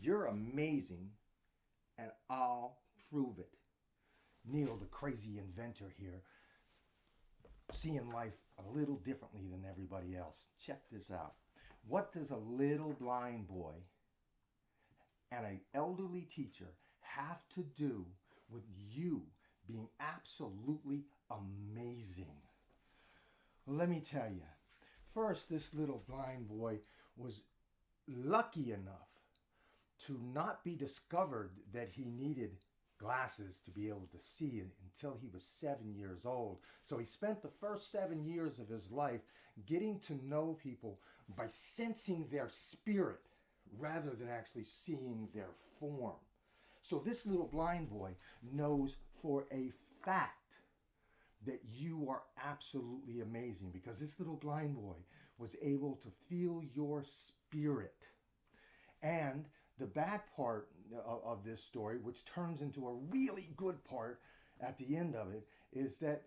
You're amazing, and I'll prove it. Neal, the crazy inventor here, seeing life a little differently than everybody else. Check this out. What does a little blind boy and an elderly teacher have to do with you being absolutely amazing? Well, let me tell you. First, this little blind boy was lucky enough to not be discovered that he needed glasses to be able to see until he was 7 years old. So he spent the first 7 years of his life getting to know people by sensing their spirit rather than actually seeing their form. So this little blind boy knows for a fact that you are absolutely amazing, because this little blind boy was able to feel your spirit. And the bad part of this story, which turns into a really good part at the end of it, is that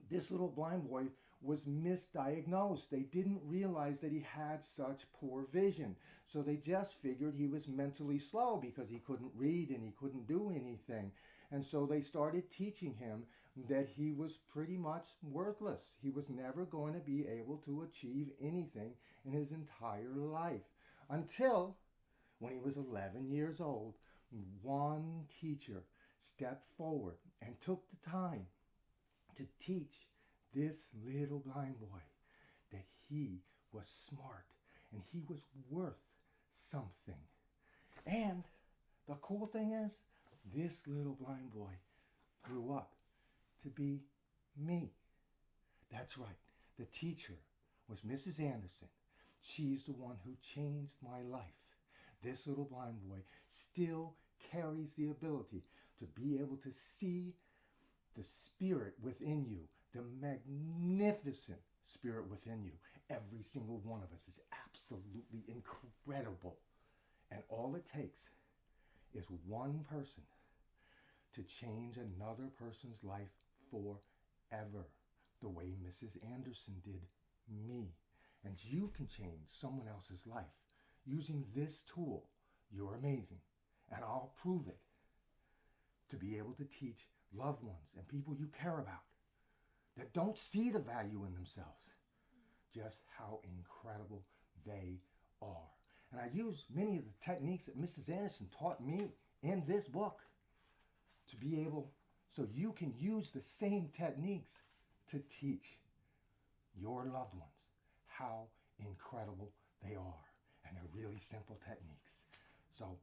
this little blind boy was misdiagnosed. They didn't realize that he had such poor vision. So they just figured he was mentally slow because he couldn't read and he couldn't do anything. And so they started teaching him that he was pretty much worthless. He was never going to be able to achieve anything in his entire life. Until when he was 11 years old, one teacher stepped forward and took the time to teach this little blind boy that he was smart and he was worth something. And the cool thing is, this little blind boy grew up to be me. That's right. The teacher was Mrs. Anderson. She's the one who changed my life. This little blind boy still carries the ability to be able to see the spirit within you, the magnificent spirit within you. Every single one of us is absolutely incredible. And all it takes is one person to change another person's life forever, the way Mrs. Anderson did me. And you can change someone else's life using this tool. You're amazing, and I'll prove it, to be able to teach loved ones and people you care about that don't see the value in themselves, just how incredible they are. And I use many of the techniques that Mrs. Anderson taught me in this book to be able, so you can use the same techniques to teach your loved ones how incredible they are. And they're really simple techniques. So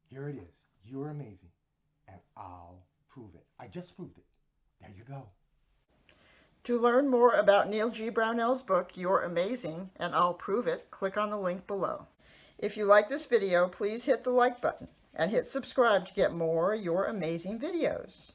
here it is. You're amazing, and I'll prove it. I just proved it. There you go. To learn more about Neal G. Brownell's book, You're Amazing, and I'll Prove It, click on the link below. If you like this video, please hit the like button and hit subscribe to get more You're Amazing videos.